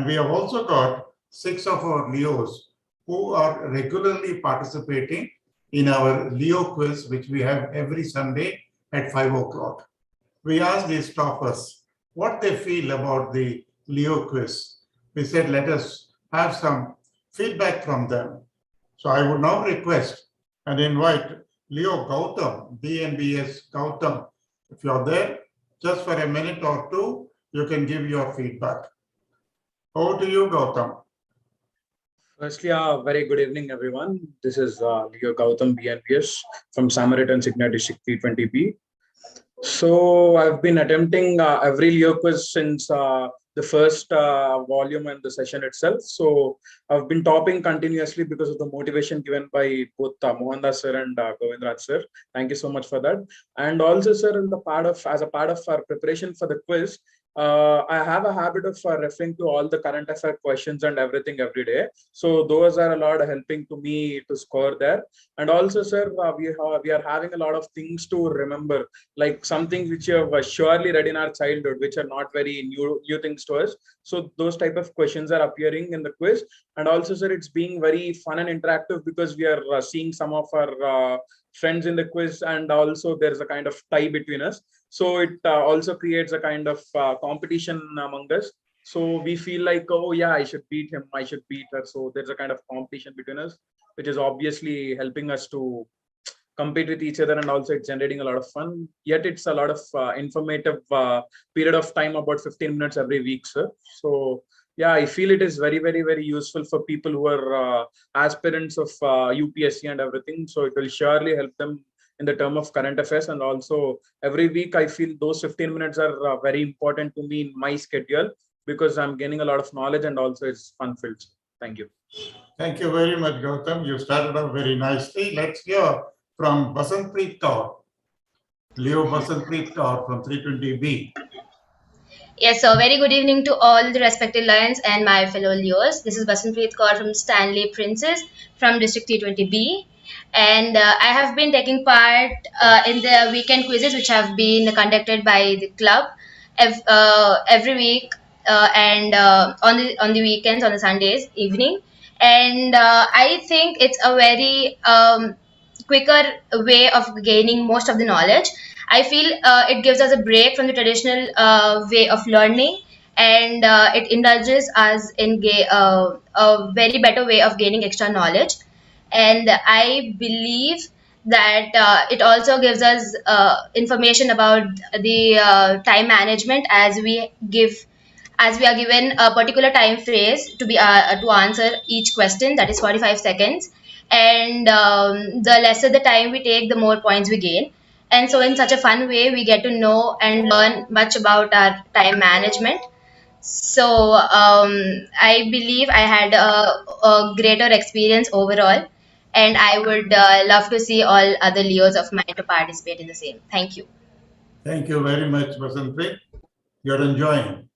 We have also got 6 of our Leos who are regularly participating in our Leo quiz, which we have every Sunday at 5 o'clock. We asked these toppers what they feel about the Leo quiz. We said, let us have some feedback from them. So I would now request and invite Leo Gautam, BNBS Gautam. If you're there, just for a minute or two, you can give your feedback. Over to you, Gautam. Firstly, very good evening, everyone. This is Leo Gautam, BNPS from Samaritan Signa District 320B. So I've been attempting every Leo quiz since the first volume and the session itself. So I've been topping continuously because of the motivation given by both Mohandas sir and Govindraj sir. Thank you so much for that. And also, sir, as a part of our preparation for the quiz, I have a habit of referring to all the current affair questions and everything every day. So those are a lot helping to me to score there. And also, sir, we are having a lot of things to remember, like some things which you have surely read in our childhood, which are not very new things to us. So those type of questions are appearing in the quiz. And also, sir, it's being very fun and interactive because we are seeing some of our friends in the quiz, and also there's a kind of tie between us. So it also creates a kind of competition among us. So we feel like, oh yeah, I should beat him, I should beat her. So there's a kind of competition between us, which is obviously helping us to compete with each other, and also it's generating a lot of fun. Yet it's a lot of informative period of time, about 15 minutes every week, sir. So yeah, I feel it is very, very, very useful for people who are aspirants of UPSC and everything. So it will surely help them in the term of current affairs. And also every week, I feel those 15 minutes are very important to me in my schedule, because I'm gaining a lot of knowledge and also it's fun filled. Thank you. Thank you very much, Gautam. You started off very nicely. Let's hear from Basantpreet Kaur. Leo Basantpreet Kaur from 320B. Yes, so very good evening to all the respected lions and my fellow Leos. This is Basanpreet Kaur from Stanley Princess from District 320B. And I have been taking part in the weekend quizzes which have been conducted by the club every week and on the weekends, on the Sundays evening. And I think it's a very quicker way of gaining most of the knowledge. I feel it gives us a break from the traditional way of learning, and it indulges us in a very better way of gaining extra knowledge. And I believe that it also gives us information about the time management, as we are given a particular time phrase to answer each question, that is 45 seconds. And the lesser the time we take, the more points we gain. And so in such a fun way, we get to know and learn much about our time management. So I believe I had a greater experience overall, and I would love to see all other Leos of mine to participate in the same. Thank you. Thank you very much, Basantpreet. You're enjoying.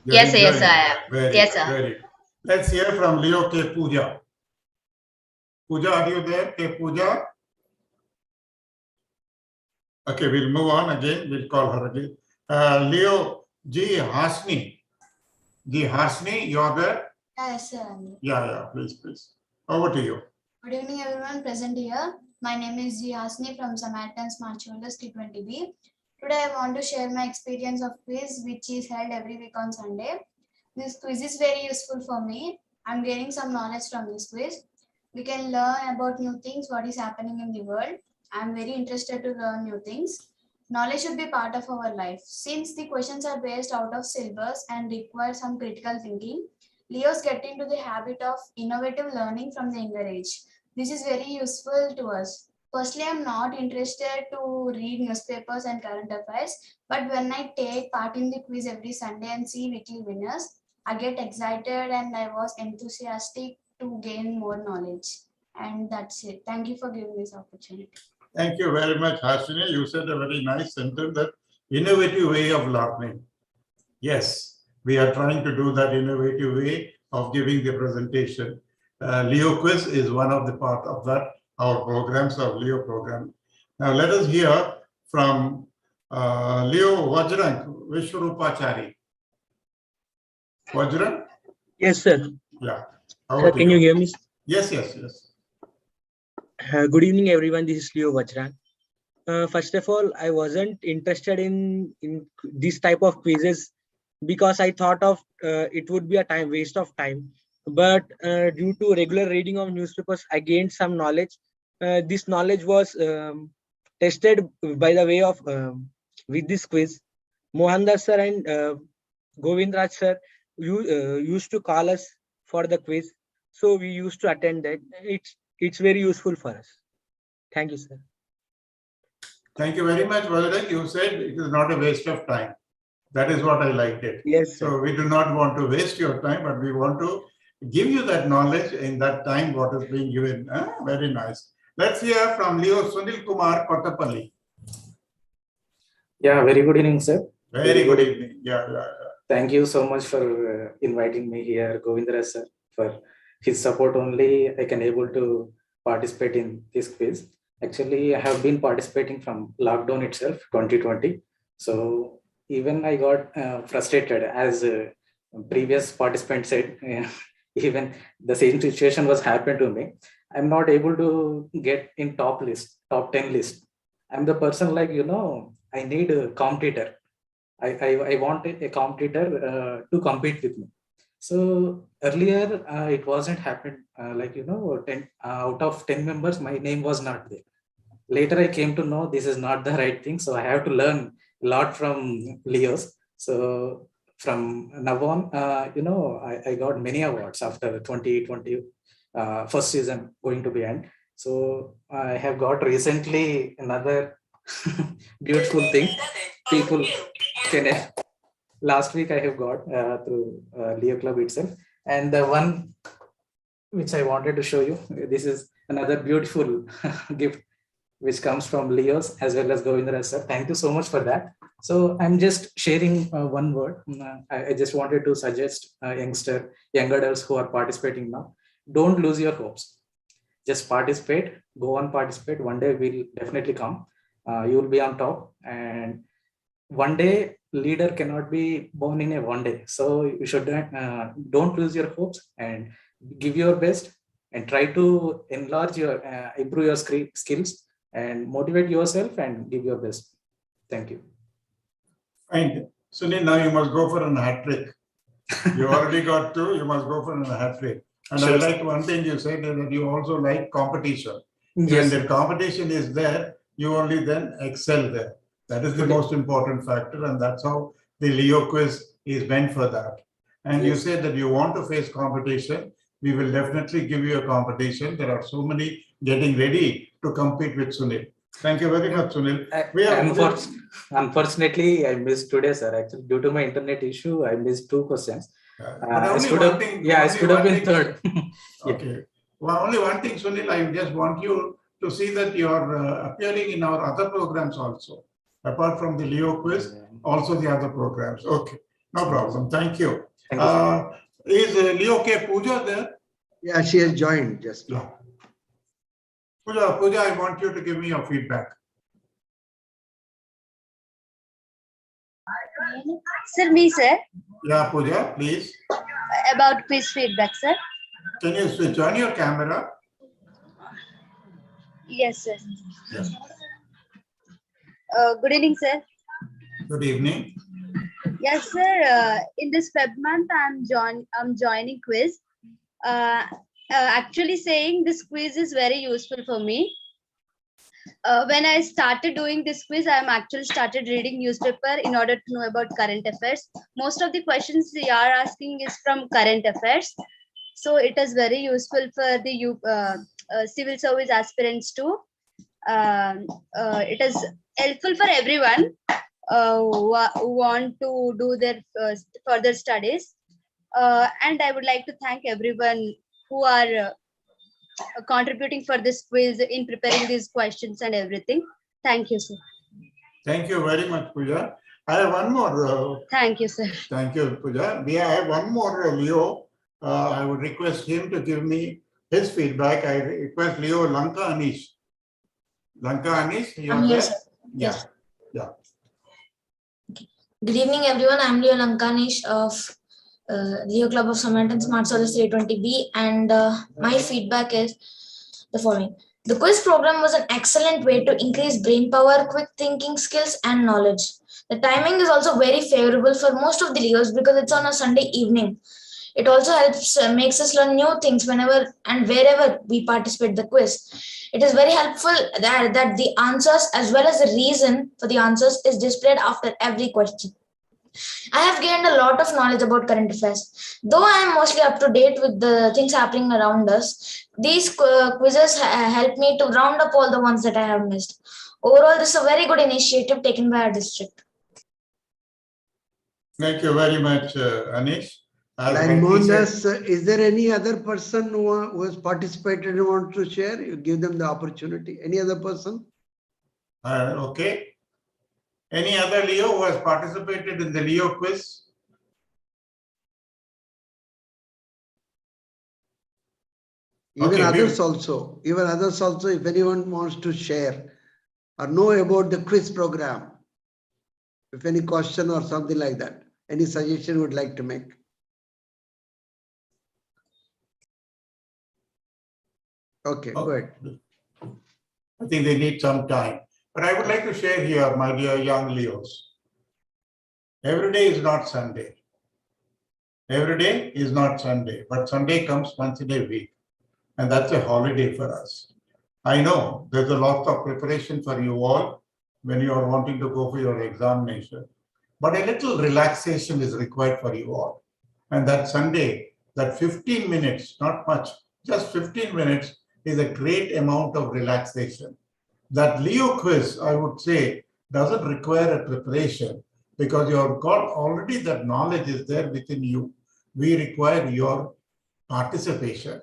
Yes, yes, I am. Very, yes, sir. very. Let's hear from Leo K. Pooja. Pooja, are you there? K. Pooja? Okay, we'll move on again. We'll call her again. Leo G. Hasni. G. Hasni, you're there? Yes, sir. Yeah, please. Over to you. Good evening, everyone present here. My name is G. Hasni from Samaritan Smart Shoulders T20B. Today, I want to share my experience of quiz, which is held every week on Sunday. This quiz is very useful for me. I'm gaining some knowledge from this quiz. We can learn about new things, what is happening in the world. I'm very interested to learn new things. Knowledge should be part of our life. Since the questions are based out of syllabus and require some critical thinking, Leos get into the habit of innovative learning from the younger age. This is very useful to us. Firstly, I'm not interested to read newspapers and current affairs, but when I take part in the quiz every Sunday and see weekly winners, I get excited and I was enthusiastic to gain more knowledge. And that's it. Thank you for giving this opportunity. Thank you very much, Hasini. You said a very nice sentence, that innovative way of learning. Yes, we are trying to do that innovative way of giving the presentation. Leo Quiz is one of the part of that, our programs of Leo program. Now let us hear from Leo Vajrang Vishwarupachari. Vajra? Yes, sir. Yeah. Sir, Over to can you hear me? Yes, yes, yes. Good evening, everyone. This is Leo Vajran. First of all, I wasn't interested in this type of quizzes because I thought of it would be a waste of time. But due to regular reading of newspapers, I gained some knowledge. This knowledge was tested by the way of with this quiz. Mohandas sir and Govindraj sir used to call us for the quiz, so we used to attend that. It's very useful for us. Thank you, sir. Thank you very much, Vajra. You said it is not a waste of time. That is what I liked it. Yes, sir. So we do not want to waste your time, but we want to give you that knowledge in that time what is being given. Very nice. Let's hear from Leo Sunil Kumar Kotapalli. Yeah, very good evening, sir. Very good evening. Yeah. Thank you so much for inviting me here, Govindra sir. For his support only, I can able to participate in this quiz. Actually, I have been participating from lockdown itself, 2020. So even I got frustrated as previous participant said, even the same situation was happened to me. I'm not able to get in top 10 list. I'm the person like, I need a competitor. I want a competitor to compete with me. So earlier it wasn't happened 10 out of 10 members, my name was not there. Later I came to know this is not the right thing. So I have to learn a lot from Leos. So from now on, I got many awards after 2020 first season going to be end. So I have got recently another beautiful thing. People can last week I have got through Leo Club itself, and the one which I wanted to show you. This is another beautiful gift which comes from Leos as well as Govindra sir. Thank you so much for that. So I'm just sharing one word. I just wanted to suggest young adults who are participating now, don't lose your hopes. Just participate, go on participate. One day will definitely come. You will be on top, and one day leader cannot be born in a one day. So you should don't lose your hopes and give your best and try to enlarge your improve your skills and motivate yourself and give your best. Thank you. Fine. Sunil, now you must go for an hat trick. You already got two, you must go for an hat trick. And sure. I like one thing you said that you also like competition. Yes. When the competition is there, you only then excel there. That is the most important factor, and that's how the Leo quiz is meant for that. And you said that you want to face competition. We will definitely give you a competition. There are so many getting ready to compete with Sunil. Thank you very much, Sunil. Unfortunately, I missed today, sir. Actually, due to my internet issue, I missed 2 questions. I should have been third. Okay. Well, only one thing, Sunil, I just want you to see that you are appearing in our other programs also. Apart from the Leo quiz, also the other programs. Okay, no problem. Thank you. Is Leo K. Pooja there? Yeah, she has joined just now. Pooja, I want you to give me your feedback. Sir, me, sir. Yeah, Pooja, please. About quiz feedback, sir. Can you switch on your camera? Yes, sir. Yes. Good evening, sir. Good evening. Yes, sir. In this Feb month, I'm joining quiz. Actually, saying this quiz is very useful for me. When I started doing this quiz, I'm actually started reading newspaper in order to know about current affairs. Most of the questions they are asking is from current affairs. So it is very useful for the civil service aspirants too. It is helpful for everyone who want to do their further studies. And I would like to thank everyone who are contributing for this quiz in preparing these questions and everything. Thank you, sir. Thank you very much, Pooja. I have one more. Thank you, sir. Thank you, Pooja. I have one more, Leo. I would request him to give me his feedback. I request Leo Lanka Anish. Lanka Anish, you are yes, there? sir. Yes. Yeah. Okay. Good evening, everyone. I'm Leo Lankanish of Leo Club of Samaritan Smart Solis 320B, and my feedback is the following. The quiz program was an excellent way to increase brain power, quick thinking skills, and knowledge. The timing is also very favorable for most of the Leos because it's on a Sunday evening. It also helps makes us learn new things whenever and wherever we participate the quiz. It is very helpful that the answers as well as the reason for the answers is displayed after every question. I have gained a lot of knowledge about current affairs. Though I am mostly up to date with the things happening around us, these quizzes help me to round up all the ones that I have missed. Overall, this is a very good initiative taken by our district. Thank you very much, Anish. And Mohandas, is there any other person who has participated and wants to share? You give them the opportunity. Any other person? Okay. Any other Leo who has participated in the Leo quiz? Even Okay, others also. Even others also, if anyone wants to share or know about the quiz program, if any question or something like that, any suggestion would like to make? Okay, go ahead. I think they need some time. But I would like to share here, my dear young Leos. Every day is not Sunday. Every day is not Sunday, but Sunday comes once in a week. And that's a holiday for us. I know there's a lot of preparation for you all when you are wanting to go for your examination. But a little relaxation is required for you all. And that Sunday, that 15 minutes, not much, just 15 minutes is a great amount of relaxation. That Leo quiz, I would say, doesn't require a preparation because you have got already that knowledge is there within you. We require your participation.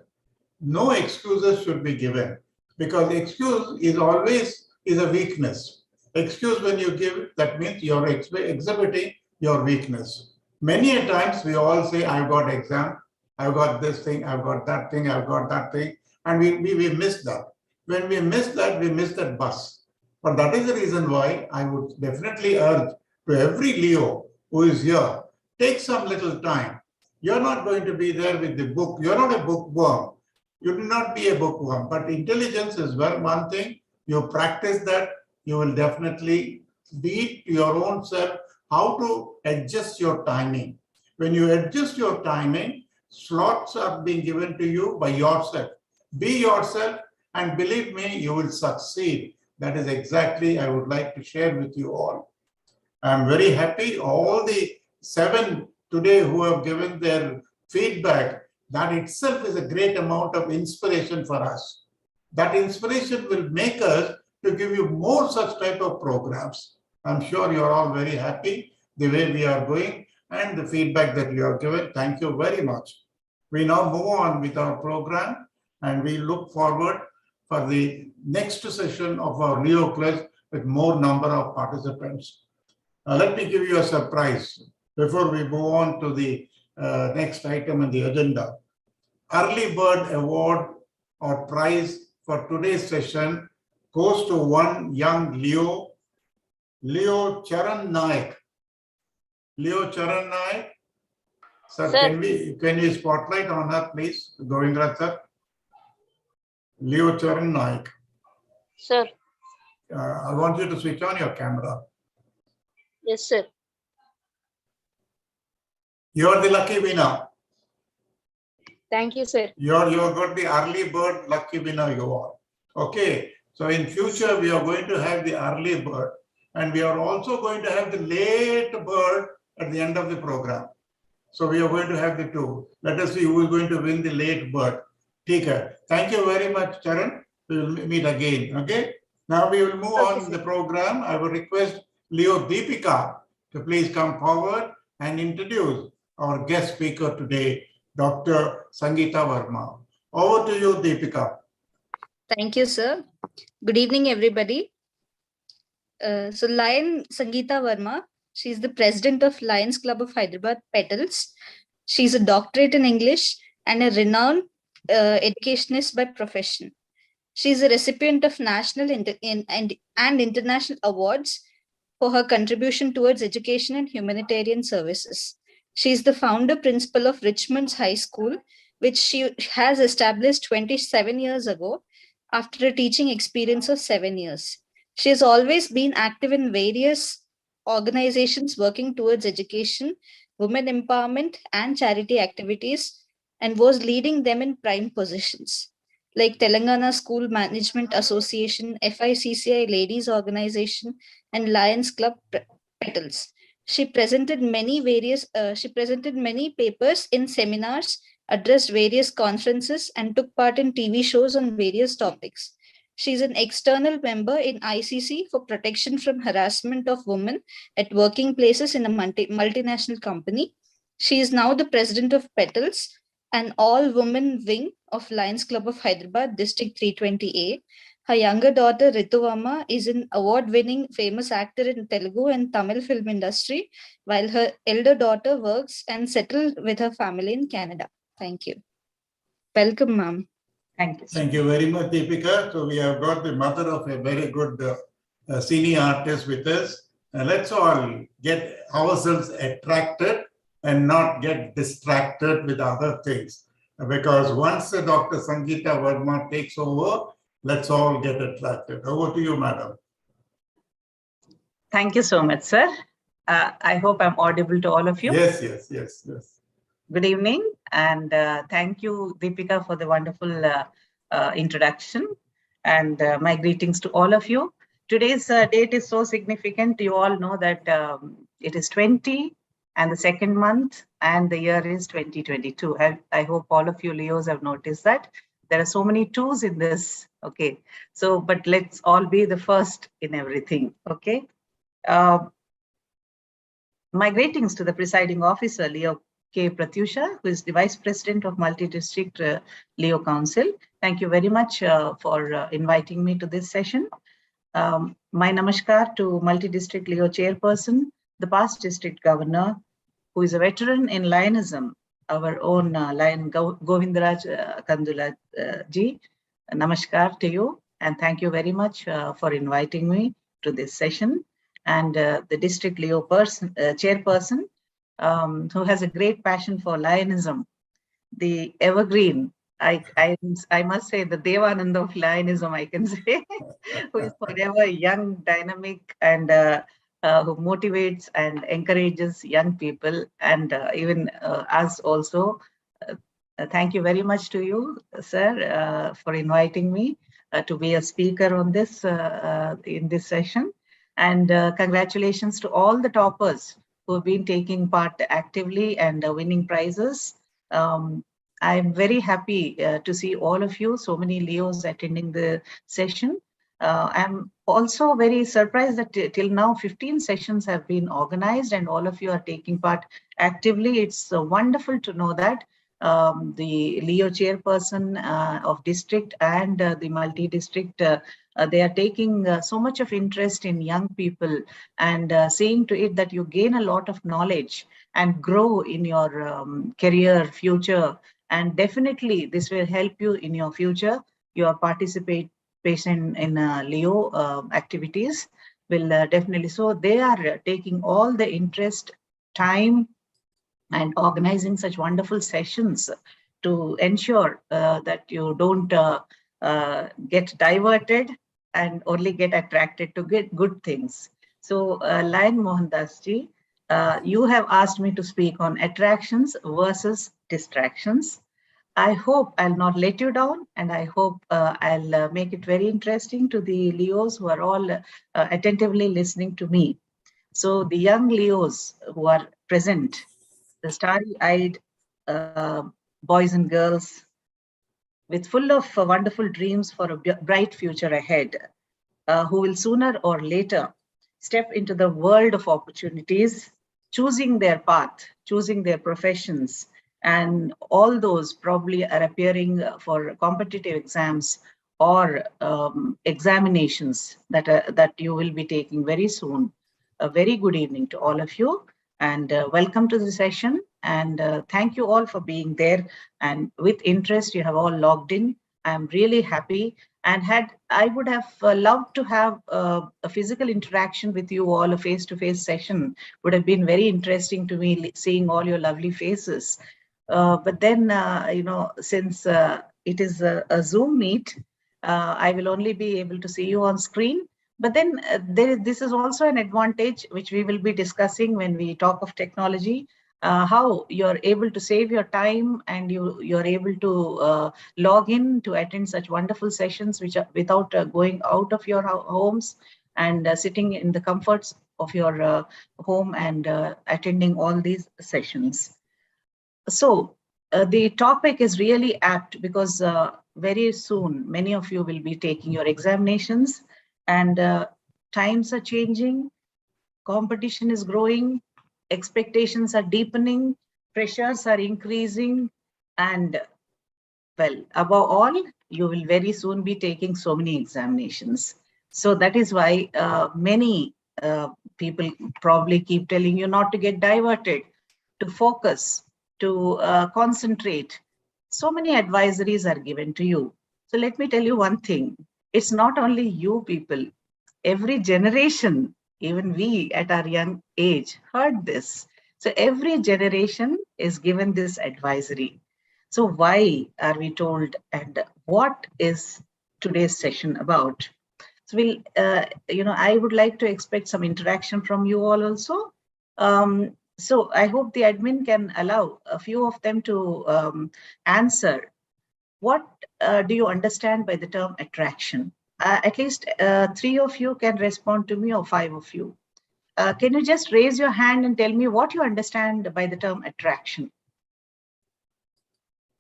No excuses should be given because excuse is always a weakness. Excuse when you give, that means you're exhibiting your weakness. Many a times we all say, I've got exam, I've got this thing, I've got that thing, I've got that thing, and we miss that. When we miss that, we miss that bus. But that is the reason why I would definitely urge to every Leo who is here, take some little time. You're not going to be there with the book. You're not a bookworm. You do not be a bookworm, but intelligence is one thing. You practice that, you will definitely beat your own self how to adjust your timing. When you adjust your timing, slots are being given to you by yourself. Be yourself, and believe me, you will succeed. That is exactly I would like to share with you all. I'm very happy. All the 7 today who have given their feedback, that itself is a great amount of inspiration for us. That inspiration will make us to give you more such type of programs. I'm sure you're all very happy the way we are going and the feedback that you have given. Thank you very much. We now move on with our program and we look forward for the next session of our Leo class with more number of participants. Let me give you a surprise before we move on to the next item on the agenda. Early Bird Award or prize for today's session goes to one young Leo Charan Naik. Leo Charan Naik. Sir, can we spotlight on her, please, Govindra sir? Leo Charan Naik. Sir. I want you to switch on your camera. Yes, sir. You are the lucky winner. Thank you, sir. You're got the early bird lucky winner you are. Okay. So in future, we are going to have the early bird and we are also going to have the late bird at the end of the program. So we are going to have the two. Let us see who is going to win the late bird. Tika. Thank you very much, Charan. We will meet again. Okay. Now we will move on in the program. I will request Leo Deepika to please come forward and introduce our guest speaker today, Dr. Sangeeta Verma. Over to you, Deepika. Thank you, sir. Good evening, everybody. So Lion Sangeeta Verma, she's the president of Lions Club of Hyderabad Petals. She's a doctorate in English and a renowned educationist by profession. She's a recipient of national and international awards for her contribution towards education and humanitarian services. She is the founder principal of Richmond's High School, which she has established 27 years ago after a teaching experience of 7 years. She has always been active in various organizations working towards education, women empowerment, and charity activities, and was leading them in prime positions like Telangana School Management Association, FICCI Ladies Organization, and Lions Club Petals. She presented many papers in seminars, addressed various conferences, and took part in TV shows on various topics. She is an external member in ICC for protection from harassment of women at working places in a multinational company. She is now the president of Petals, an all-women wing of Lions Club of Hyderabad, District 320A. Her younger daughter Rituvama is an award-winning famous actor in Telugu and Tamil film industry, while her elder daughter works and settled with her family in Canada. Thank you. Welcome, ma'am. Thank you. Thank you very much, Deepika. So we have got the mother of a very good senior artist with us. And let's all get ourselves attracted and not get distracted with other things. Because once Dr. Sangeeta Verma takes over, let's all get attracted. Over to you, madam. Thank you so much, sir. I hope I'm audible to all of you. Yes, yes, yes, yes. Good evening, and thank you, Deepika, for the wonderful introduction. And my greetings to all of you. Today's date is so significant. You all know that it is 20 and the second month, and the year is 2022. I hope all of you Leos have noticed that. There are so many twos in this, okay? So, but let's all be the first in everything, okay? My greetings to the presiding officer, Leo K. Pratyusha, who is the Vice President of Multi-District Leo Council. Thank you very much for inviting me to this session. My namaskar to Multi-District Leo Chairperson, the past District Governor, who is a veteran in Lionism, our own Lion Govindaraj Kandula ji. Namaskar to you, and thank you very much for inviting me to this session. And the District Leo Chairperson, who has a great passion for Lionism, the evergreen, I must say the Devananda of Lionism, I can say, who is forever young, dynamic, and who motivates and encourages young people, and even us also. Thank you very much to you, sir, for inviting me to be a speaker on this in this session. And congratulations to all the toppers who have been taking part actively and winning prizes. I'm very happy to see all of you, so many Leos attending the session. I'm also very surprised that till now 15 sessions have been organized and all of you are taking part actively. It's wonderful to know that the Leo chairperson of district and the multi-district, they are taking so much of interest in young people and seeing to it that you gain a lot of knowledge and grow in your career, future. And definitely this will help you in your future. Your participation in Leo activities will definitely. So they are taking all the interest, time, and organizing such wonderful sessions to ensure that you don't get diverted and only get attracted to get good things. So Lion Mohandas ji, you have asked me to speak on attractions versus distractions. I hope I'll not let you down, and I hope I'll make it very interesting to the Leos who are all attentively listening to me. So the young Leos who are present, the starry-eyed boys and girls with full of wonderful dreams for a bright future ahead, who will sooner or later step into the world of opportunities, choosing their path, choosing their professions, and all those probably are appearing for competitive exams or examinations that you will be taking very soon. A very good evening to all of you, and welcome to the session. And thank you all for being there. And with interest, you have all logged in. I'm really happy And I would have loved to have a physical interaction with you all, a face-to-face session would have been very interesting to me, seeing all your lovely faces. But then, since it is a Zoom meet, I will only be able to see you on screen. But then this is also an advantage which we will be discussing when we talk of technology, how you're able to save your time and you're able to log in to attend such wonderful sessions which are without going out of your homes and sitting in the comforts of your home and attending all these sessions. So the topic is really apt because very soon many of you will be taking your examinations, and times are changing, competition is growing, expectations are deepening, pressures are increasing, and well, above all, you will very soon be taking so many examinations. So that is why many people probably keep telling you not to get diverted, to focus, to concentrate. So many advisories are given to you. So let me tell you one thing. It's not only you people, every generation, even we at our young age, heard this. So every generation is given this advisory. So why are we told, and what is today's session about? So we'll, I would like to expect some interaction from you all also. So I hope the admin can allow a few of them to answer. What do you understand by the term attraction? At least 3 of you can respond to me, or 5 of you. Can you just raise your hand and tell me what you understand by the term attraction?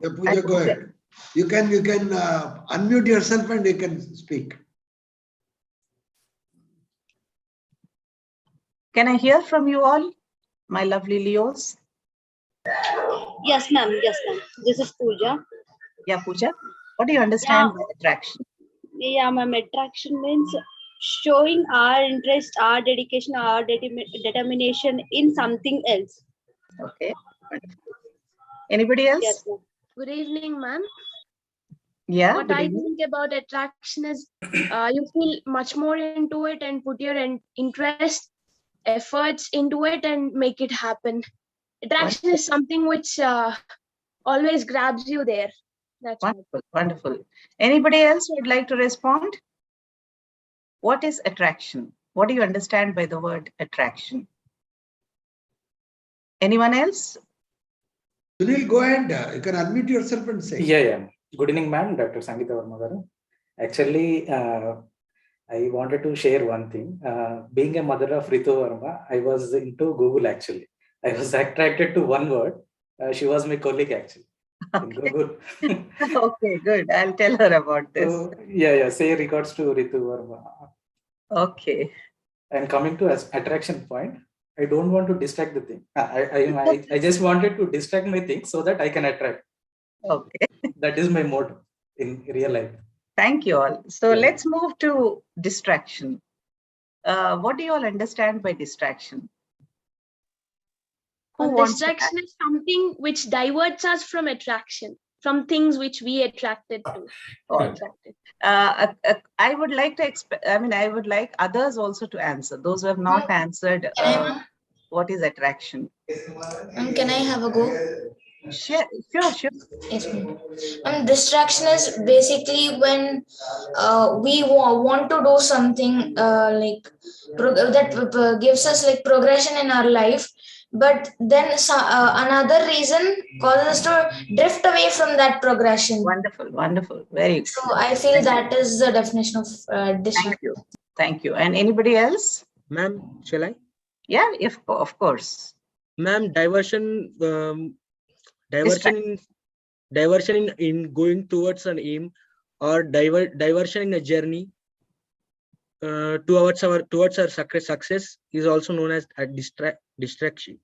Yeah, Pooja, go ahead. You can unmute yourself and you can speak. Can I hear from you all, my lovely Leos? Yes, ma'am. Yes, ma'am. This is Pooja. Yeah, Pooja. What do you understand by attraction? Yeah, ma'am. Attraction means showing our interest, our dedication, our determination in something else. Okay. Anybody else? Yes, ma'am. Good evening, ma'am. Yeah. What I think about attraction is you feel much more into it and put your interest, efforts into it and make it happen. Attraction is something which always grabs you there. That's wonderful. Wonderful. Anybody else would like to respond? What is attraction? What do you understand by the word attraction? Anyone else? Sunil, go ahead. You can unmute yourself and say. Yeah. Good evening, ma'am. Dr. Sangeeta Verma garu. Actually, I wanted to share one thing. Being a mother of Ritu Verma, I was into Google actually. I was attracted to one word. She was my colleague actually. In Google. Okay, good. I'll tell her about this. So, yeah. Say regards to Ritu Verma. Okay. And coming to attraction point, I don't want to distract the thing. I just wanted to distract my thing so that I can attract. Okay. That is my motto in real life. Thank you all. So let's move to distraction. What do you all understand by distraction? Distraction is something which diverts us from attraction, from things which we attracted to. I would like to I would like others also to answer. Those who have not answered, what is attraction? Can I have a go? Sure. Yes, ma'am. Distraction is basically when we want to do something that gives us like progression in our life, but then another reason causes us to drift away from that progression. Wonderful. Very good. So I feel that is the definition of distraction. Thank you. And anybody else? Ma'am, shall I? Yeah, of course. Ma'am, diversion in going towards an aim, or diversion in a journey towards our success is also known as a distraction.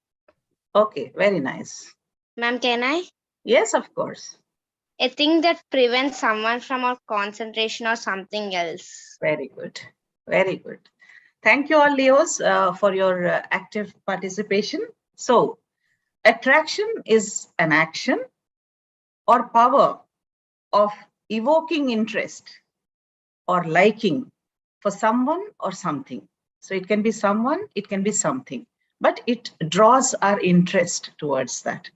Okay, very nice. Ma'am, can I? Yes, of course. A thing that prevents someone from our concentration or something else. Very good. Very good. Thank you all, Leos, for your active participation. So, attraction is an action or power of evoking interest or liking for someone or something. So it can be someone, it can be something, but it draws our interest towards that.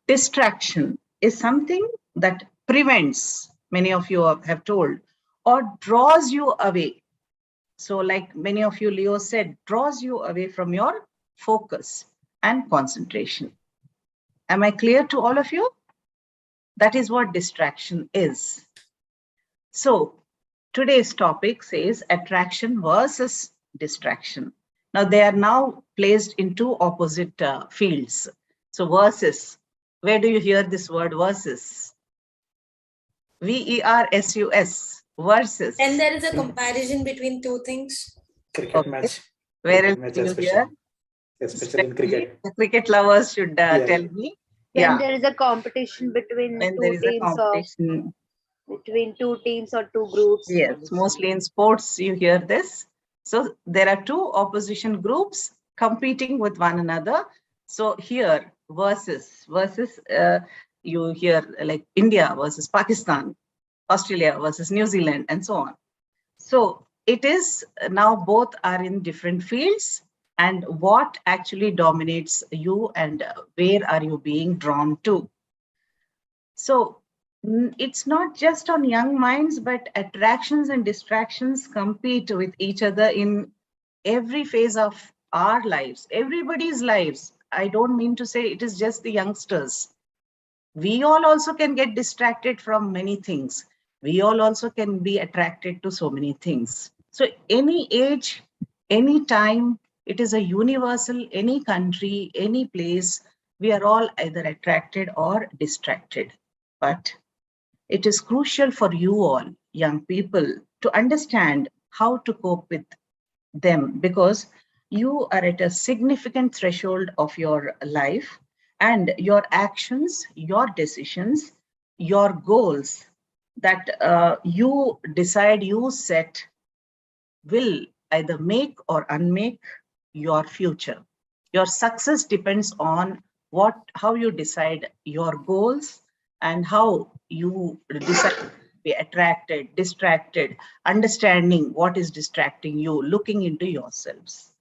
Distraction is something that prevents, many of you have told, or draws you away. So like many of you, Leo said, draws you away from your focus and concentration. Am I clear to all of you? That is what distraction is. So today's topic says attraction versus distraction. Now they are now placed into opposite fields. So versus, where do you hear this word versus? VERSUS, versus. And there is a comparison between two things. Cricket match. Where else Match do you especially. hear? Especially in cricket. The cricket lovers should tell me. When there is a competition between When there is a competition. Between two teams or two groups. Yes, mostly in sports you hear this. So there are two opposition groups competing with one another. So here versus you hear like India versus Pakistan, Australia versus New Zealand, and so on. So it is now both are in different fields, and what actually dominates you and where are you being drawn to. So it's not just on young minds, but attractions and distractions compete with each other in every phase of our lives, everybody's lives. I don't mean to say it is just the youngsters. We all also can get distracted from many things. We all also can be attracted to so many things. So any age, any time, it is a universal, any country, any place, we are all either attracted or distracted. But it is crucial for you all, young people, to understand how to cope with them, because you are at a significant threshold of your life, and your actions, your decisions, your goals that you decide, you set, will either make or unmake your future. Your success depends on how you decide your goals and how you decide to be attracted, distracted, understanding what is distracting you, looking into yourselves.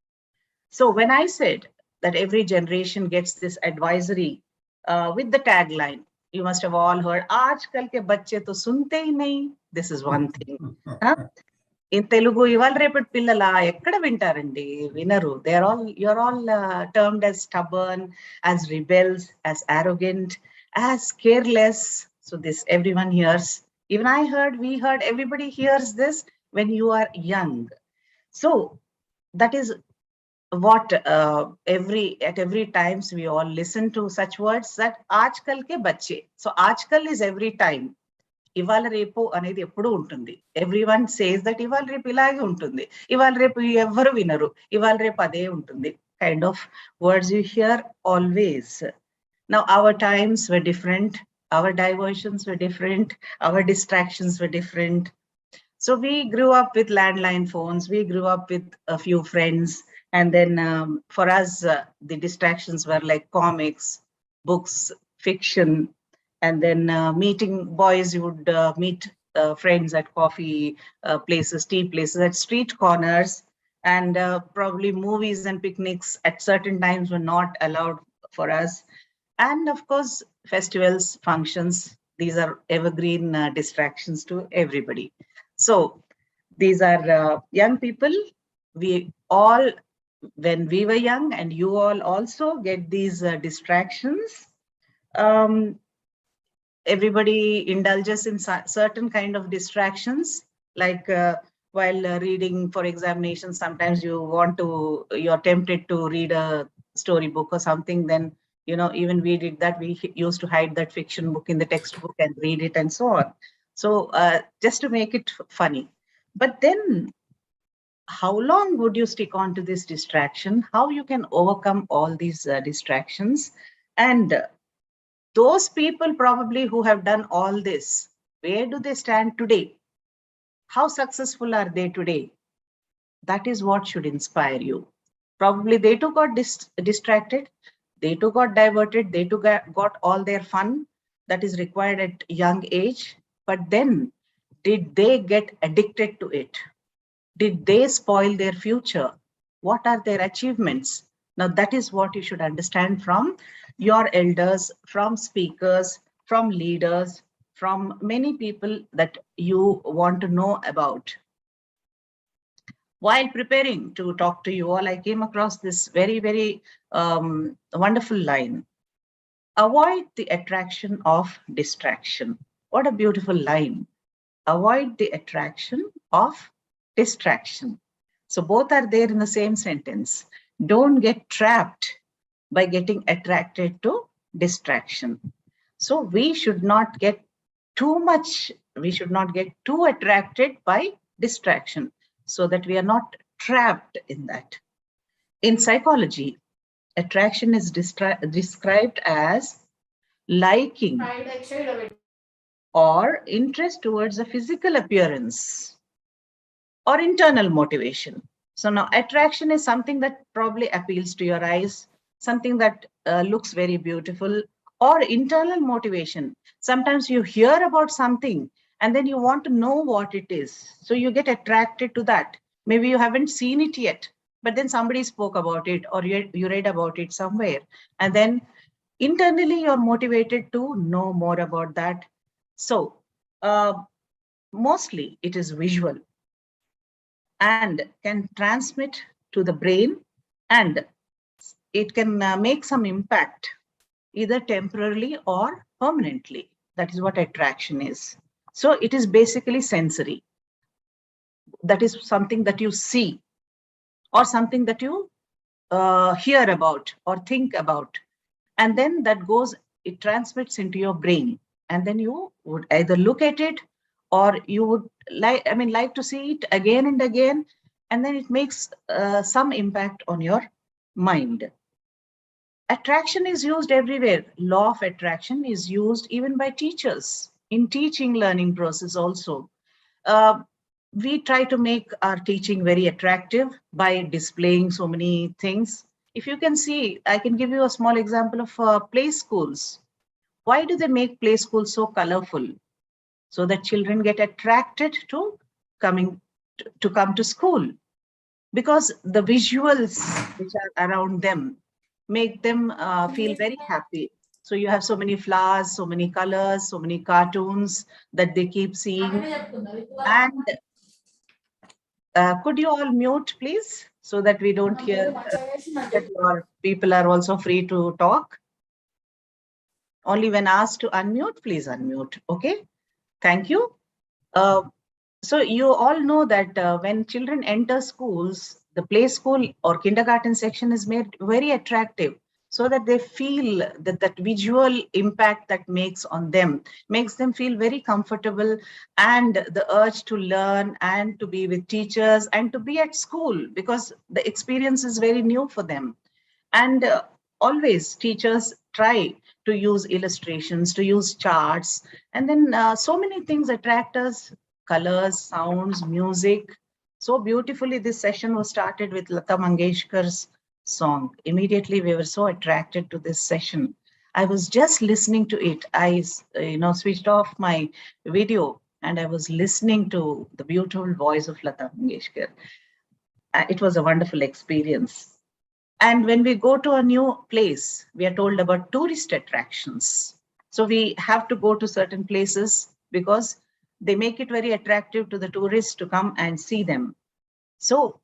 So when I said that every generation gets this advisory with the tagline, you must have all heard, "Aajkal ke bacche to sunte hi nahi." This is one thing. In Telugu, ival reput pillala ekkada vintarandi, vinaru. You're all termed as stubborn, as rebels, as arrogant, as careless. So this everyone hears. Even I heard, we heard, everybody hears this when you are young. So that is what at every times we all listen to such words, that aajkal ke bacche. So aajkal is every time. ఇవాళ రేపు అనేది ఎప్పుడు ఉంటుంది. Everyone says that ఇవాళ రేపు ఇలాగే ఉంటుంది, ఇవాళ రేపు ఎవ్వరు వినరు, ఇవాళ రేపు అదే ఉంటుంది, kind of words you hear always. Now our times were different, our diversions were different, our distractions were different. So we grew up with landline phones, we grew up with a few friends, and then for us the distractions were like comics, books, fiction. And then meeting boys, you would meet friends at coffee places, tea places, at street corners, and probably movies and picnics at certain times were not allowed for us. And of course, festivals, functions, these are evergreen distractions to everybody. So these are young people. We all, when we were young, and you all also get these distractions. Everybody indulges in certain kind of distractions, like while reading for examinations, sometimes you're tempted to read a storybook or something. Then, even we did that. We used to hide that fiction book in the textbook and read it and so on. So just to make it funny. But then how long would you stick on to this distraction? How you can overcome all these distractions? And those people probably who have done all this, where do they stand today? How successful are they today? That is what should inspire you. Probably they too got distracted, they too got diverted, they too got all their fun that is required at young age. But then Did they get addicted to it? Did they spoil their future? What are their achievements? Now, that is what you should understand from your elders, from speakers, from leaders, from many people that you want to know about. While preparing to talk to you all, I came across this very, very wonderful line. Avoid the attraction of distraction. What a beautiful line. Avoid the attraction of distraction. So both are there in the same sentence. Don't get trapped by getting attracted to distraction. So we should not get too much, we should not get too attracted by distraction so that we are not trapped in that. In psychology, attraction is described as liking or interest towards a physical appearance or internal motivation. So now attraction is something that probably appeals to your eyes, something that looks very beautiful, or internal motivation. Sometimes you hear about something and then you want to know what it is. So you get attracted to that. Maybe you haven't seen it yet, but then somebody spoke about it or you read about it somewhere. And then internally you're motivated to know more about that. So mostly it is visual and can transmit to the brain, and it can make some impact either temporarily or permanently. That is what attraction is. So it is basically sensory. That is something that you see or something that you hear about or think about. And then that goes, it transmits into your brain. And then you would either look at it or you would like to see it again and again. And then it makes some impact on your mind. Attraction is used everywhere. Law of attraction is used even by teachers in teaching learning process also. We try to make our teaching very attractive by displaying so many things. If you can see, I can give you a small example of play schools. Why do they make play schools so colorful? So that children get attracted to come to school, because the visuals which are around them make them feel very happy. So you have so many flowers, so many colors, so many cartoons that they keep seeing. And could you all mute, please, so that we don't hear that your people are also free to talk? Only when asked to unmute, please unmute. Okay, thank you. So you all know that when children enter schools, the play school or kindergarten section is made very attractive so that they feel that visual impact that makes on them, makes them feel very comfortable, and the urge to learn and to be with teachers and to be at school, because the experience is very new for them. And always teachers try to use illustrations, to use charts, and then so many things attract us: colors, sounds, music. So beautifully, this session was started with Lata Mangeshkar's song. Immediately, we were so attracted to this session. I was just listening to it. I, switched off my video and I was listening to the beautiful voice of Lata Mangeshkar. It was a wonderful experience. And when we go to a new place, we are told about tourist attractions. So we have to go to certain places because they make it very attractive to the tourists to come and see them. So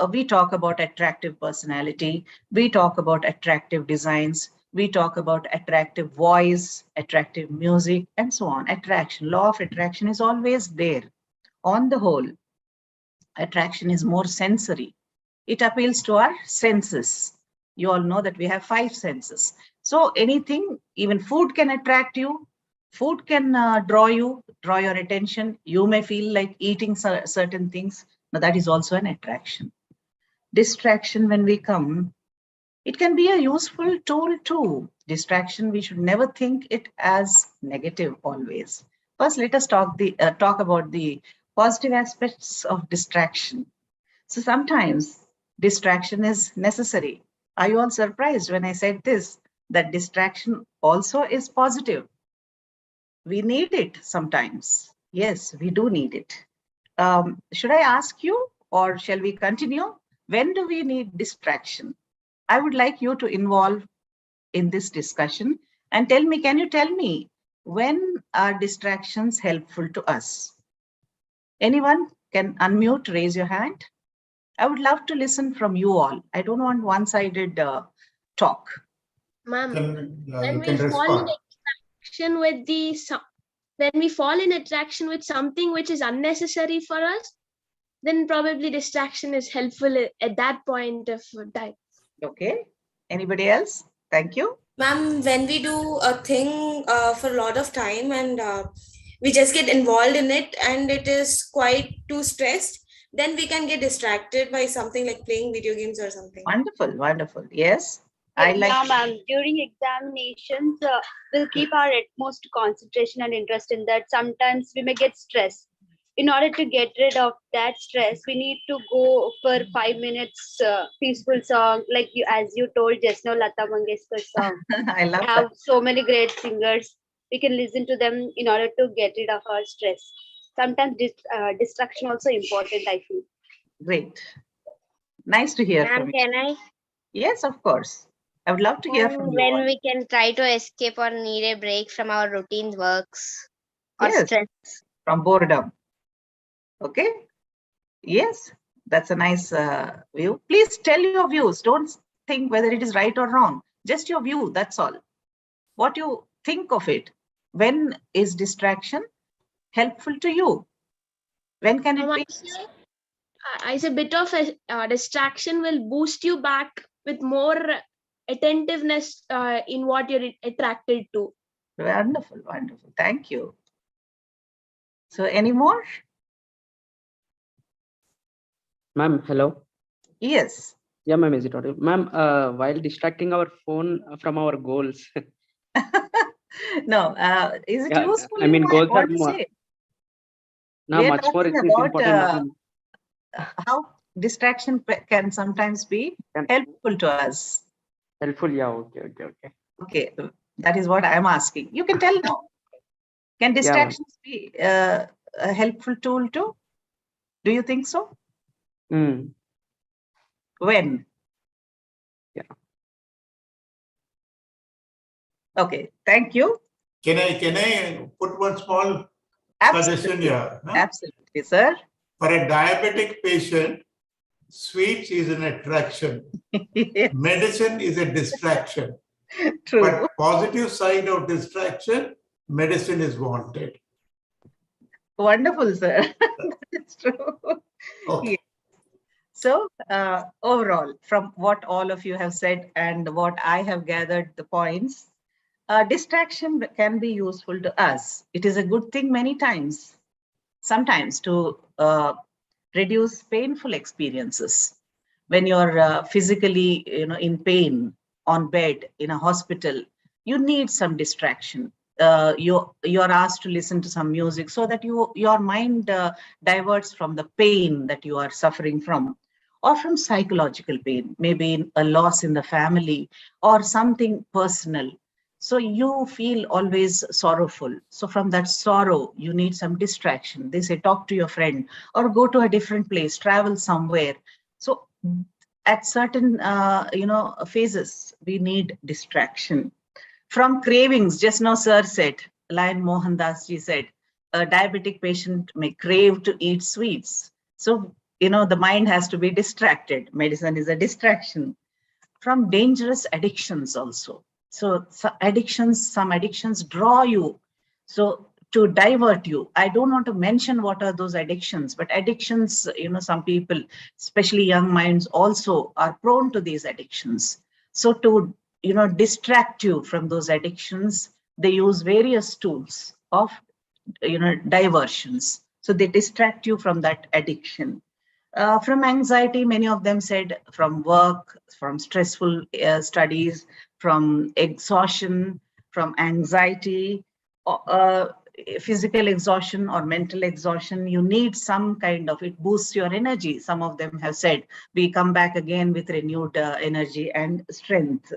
we talk about attractive personality, we talk about attractive designs, we talk about attractive voice, attractive music, and so on. Attraction, law of attraction is always there. On the whole, attraction is more sensory. It appeals to our senses. You all know that we have 5 senses. So anything, even food can attract you. Food can draw your attention. You may feel like eating certain things. Now that is also an attraction. Distraction, when we come, it can be a useful tool too. Distraction, we should never think it as negative always. First, let us talk about the positive aspects of distraction. So sometimes distraction is necessary. Are you all surprised when I said this, that distraction also is positive? We need it sometimes. Yes, we do need it. Should I ask you, or shall we continue? When do we need distraction? I would like you to involve in this discussion and tell me, can you tell me when are distractions helpful to us? Anyone can unmute, raise your hand. I would love to listen from you all. I don't want one-sided talk. Ma'am, when You we can fall in respond. attraction with when we fall in attraction with something which is unnecessary for us, then probably distraction is helpful at that point of time. Okay. Anybody else? Thank you. Ma'am, when we do a thing for a lot of time and we just get involved in it and it is quite too stressed, then we can get distracted by something like playing video games or something. Wonderful, wonderful. Yes, I like. Yeah, ma'am. During examinations, we'll keep our utmost concentration and interest in that. Sometimes we may get stressed. In order to get rid of that stress, we need to go for 5 minutes peaceful song, like you, as you told just now, Lata Mangeshkar song. I love We have that. so many great singers. We can listen to them in order to get rid of our stress. Sometimes distraction also important, I feel. Great. Nice to hear from Ma'am, you. can I? Yes, of course. I would love to hear from you When all. we can try to escape or need a break from our routine works or Yes, stress. from boredom. Okay. Yes, that's a nice view. Please tell your views. Don't think whether it is right or wrong. Just your view. That's all. What you think of it. When is distraction helpful to you? When can it be? I say bit of a distraction will boost you back with more attentiveness in what you're attracted to. Wonderful, wonderful. Thank you. So, any more? Ma'am, hello. Yes. Yeah, ma'am, is it audible? Ma'am, while distracting our phone from our goals. No, is it Yeah, useful? I mean, I goals are want to more, say. now We are much more talking is about important. how distraction can sometimes be helpful to us. Helpful, yeah, okay. Okay, that is what I'm asking. You can tell now. Can distractions be a helpful tool too? Do you think so? When? Yeah. Okay, thank you. Can I put one small suggestion here? Huh? Absolutely, sir. For a diabetic patient, sweets is an attraction. Yes. Medicine is a distraction. True. But positive side of distraction, medicine is wanted. Wonderful, sir. That's true. Okay. Yeah. So overall, from what all of you have said and what I have gathered the points, distraction can be useful to us. It is a good thing many times, sometimes to reduce painful experiences. When you're physically, in pain on bed in a hospital, you need some distraction. You're asked to listen to some music so that your mind diverts from the pain that you are suffering from, or from psychological pain, maybe a loss in the family or something personal. So you feel always sorrowful. So from that sorrow, you need some distraction. They say, talk to your friend or go to a different place, travel somewhere. So at certain, phases, we need distraction. From cravings, just now sir said, Lion Mohandas ji said, a diabetic patient may crave to eat sweets. So, the mind has to be distracted. Medicine is a distraction. From dangerous addictions also. So some addictions draw you. So to divert you, I don't want to mention what are those addictions, but addictions, some people, especially young minds, also are prone to these addictions. So to, distract you from those addictions, they use various tools of, diversions. So they distract you from that addiction. From anxiety, many of them said from work, from stressful studies, from exhaustion, from anxiety, physical exhaustion or mental exhaustion, you need some kind of, it boosts your energy. Some of them have said, we come back again with renewed energy and strength.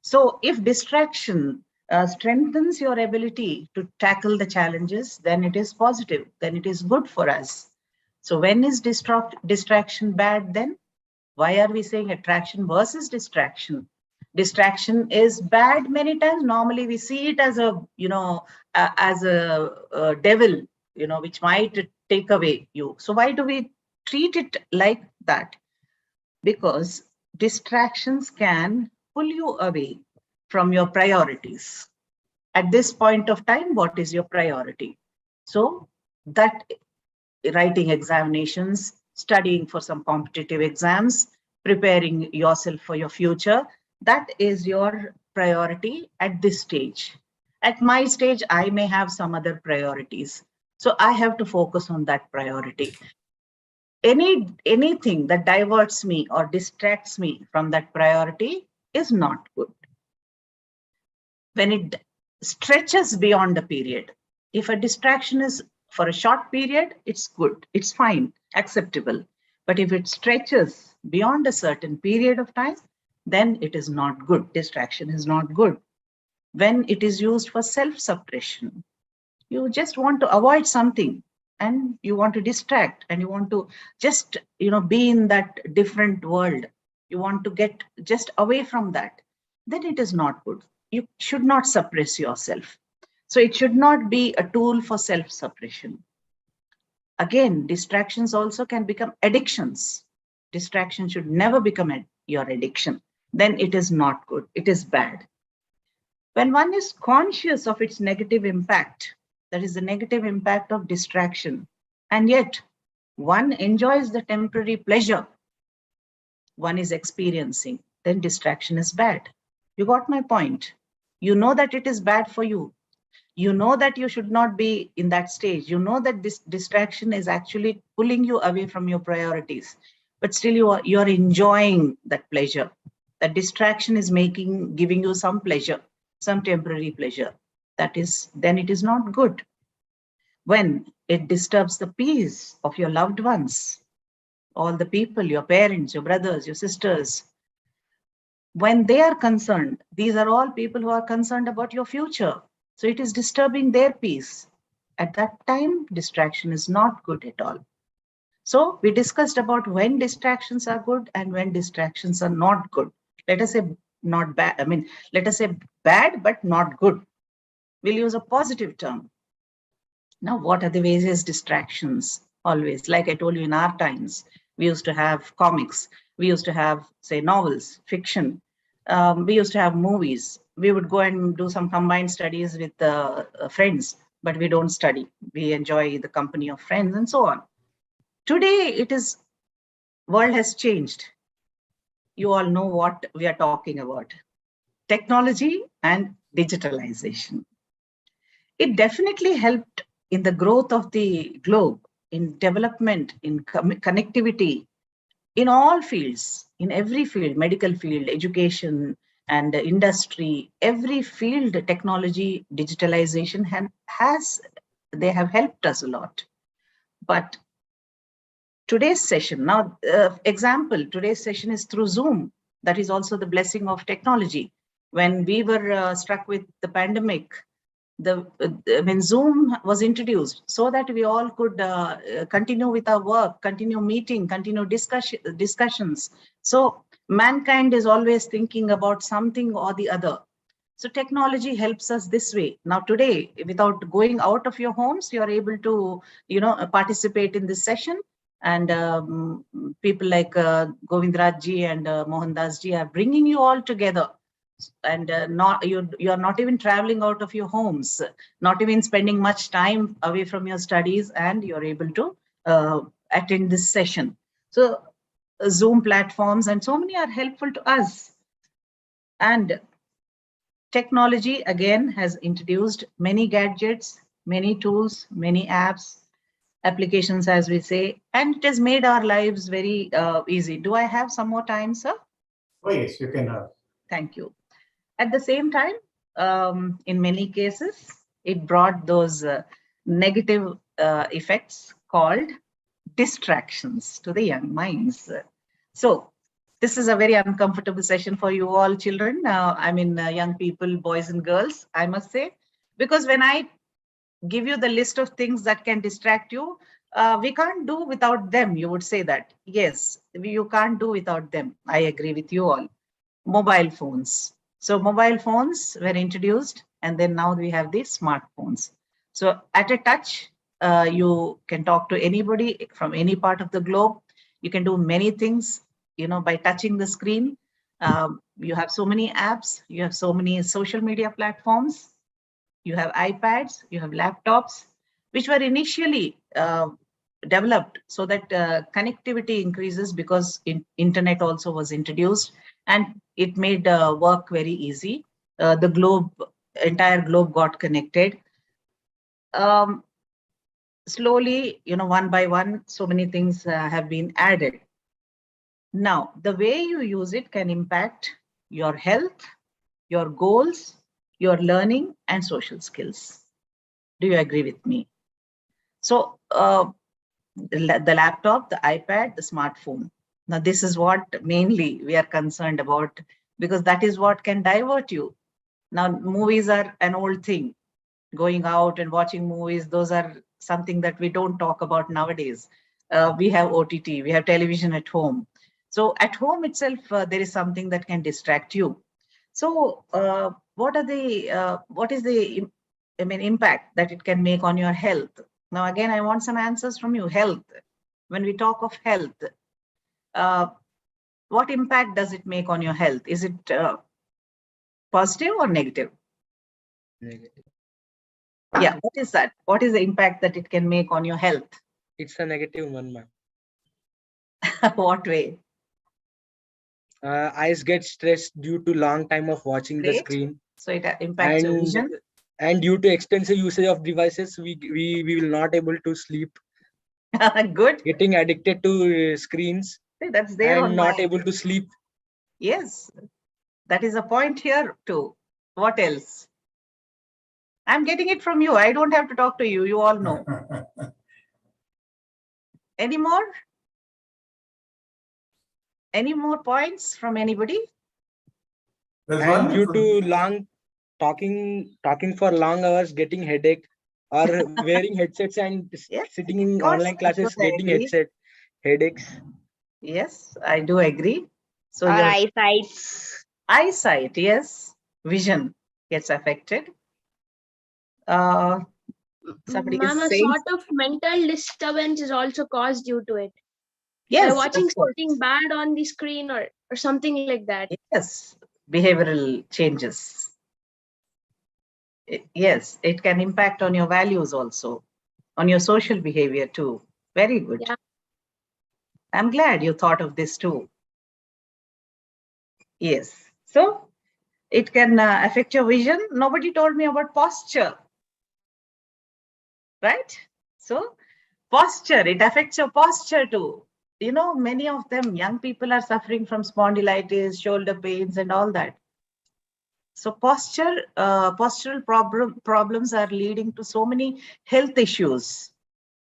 So if distraction strengthens your ability to tackle the challenges, then it is positive, then it is good for us. So when is distraction bad then? Why are we saying attraction versus distraction? Distraction is bad many times. Normally we see it as a, as a devil, which might take away you. So why do we treat it like that? Because distractions can pull you away from your priorities. At this point of time, what is your priority? So that writing examinations, studying for some competitive exams, preparing yourself for your future, that is your priority at this stage. At my stage, I may have some other priorities. So I have to focus on that priority. Anything that diverts me or distracts me from that priority is not good. When it stretches beyond a period, if a distraction is for a short period, it's good, it's fine, acceptable. But if it stretches beyond a certain period of time, then it is not good. Distraction is not good. When it is used for self-suppression, you just want to avoid something and you want to distract and you want to just, be in that different world. You want to get just away from that. Then it is not good. You should not suppress yourself. So it should not be a tool for self-suppression. Again, distractions also can become addictions. Distraction should never become your addiction. Then it is not good. It is bad. When one is conscious of its negative impact, that is the negative impact of distraction, and yet one enjoys the temporary pleasure one is experiencing, then distraction is bad. You got my point? You know that it is bad for you. You know that you should not be in that stage. You know that this distraction is actually pulling you away from your priorities, but still you are enjoying that pleasure. That distraction is giving you some pleasure, some temporary pleasure. Then it is not good. When it disturbs the peace of your loved ones, all the people, your parents, your brothers, your sisters, when they are concerned, these are all people who are concerned about your future. So it is disturbing their peace. At that time, distraction is not good at all. So we discussed about when distractions are good and when distractions are not good. Let us say not bad. Let us say bad, but not good. We'll use a positive term. Now, what are the various distractions? Always, like I told you, in our times, we used to have comics. We used to have, say, novels, fiction. We used to have movies. We would go and do some combined studies with friends, but we don't study. We enjoy the company of friends and so on. Today, world has changed. You all know what we are talking about. Technology and digitalization. It definitely helped in the growth of the globe, in development, in connectivity, in all fields, in every field, medical field, education, and industry, every field, technology, digitalization they have helped us a lot. But today's session, today's session is through Zoom. That is also the blessing of technology. When we were struck with the pandemic, when Zoom was introduced, so that we all could continue with our work, continue meeting, continue discussions. So mankind is always thinking about something or the other. So technology helps us this way. Now today, without going out of your homes, you are able to, participate in this session. And people like Govindraj ji and Mohandas ji are bringing you all together. And you are not even traveling out of your homes, not even spending much time away from your studies, and you're able to attend this session. So Zoom platforms and so many are helpful to us. And technology again has introduced many gadgets, many tools, many apps, applications, as we say, and it has made our lives very easy. Do I have some more time, sir? Oh yes, you can have. Thank you. At the same time, in many cases, it brought those negative effects called distractions to the young minds. So This is a very uncomfortable session for you all children. Young people, boys and girls, I must say, because when I give you the list of things that can distract you, we can't do without them. You would say that. Yes, you can't do without them. I agree with you all. Mobile phones. So mobile phones were introduced, and then now we have the smartphones. So at a touch, you can talk to anybody from any part of the globe. You can do many things, by touching the screen. You have so many apps. You have so many social media platforms. You have iPads. You have laptops, which were initially developed so that connectivity increases because internet also was introduced, and it made work very easy. The entire globe got connected. Slowly, one by one, so many things have been added. Now, the way you use it can impact your health, your goals, your learning, and social skills. Do you agree with me? So, the laptop, the iPad, the smartphone. Now, this is what mainly we are concerned about, because that is what can divert you. Now, movies are an old thing. Going out and watching movies, those are something that we don't talk about nowadays. We have OTT, we have television at home. So at home itself, there is something that can distract you. So what is the impact that it can make on your health? Now, again, I want some answers from you. Health. When we talk of health, what impact does it make on your health? Is it positive or negative? Negative. Yeah, what is that? What is the impact that it can make on your health? It's a negative one, ma'am. What way? Eyes get stressed due to long time of watching the screen. So it impacts your vision. And due to extensive usage of devices, we will not able to sleep. Good. Getting addicted to screens. See, that's there and not able to sleep. Yes, that is a point here too. What else? I'm getting it from you. I don't have to talk to you. You all know. Any more? Any more points from anybody? And due to long talking for long hours, getting headache, or wearing headsets and sitting in online classes, getting headaches. Yes, I do agree. So Or your eyesight, yes, vision gets affected. Somebody Ma'am, is a saying, sort of mental disturbance is also caused due to it. yes, By watching of course. something bad on the screen or something like that. Yes, behavioral changes. Yes, it can impact on your values also, on your social behavior too. Very good. Yeah. I'm glad you thought of this too. Yes. So it can affect your vision. Nobody told me about posture. Right? So posture, it affects your posture too. Many of them, young people, are suffering from spondylitis, shoulder pains, and all that. So postural problems are leading to so many health issues.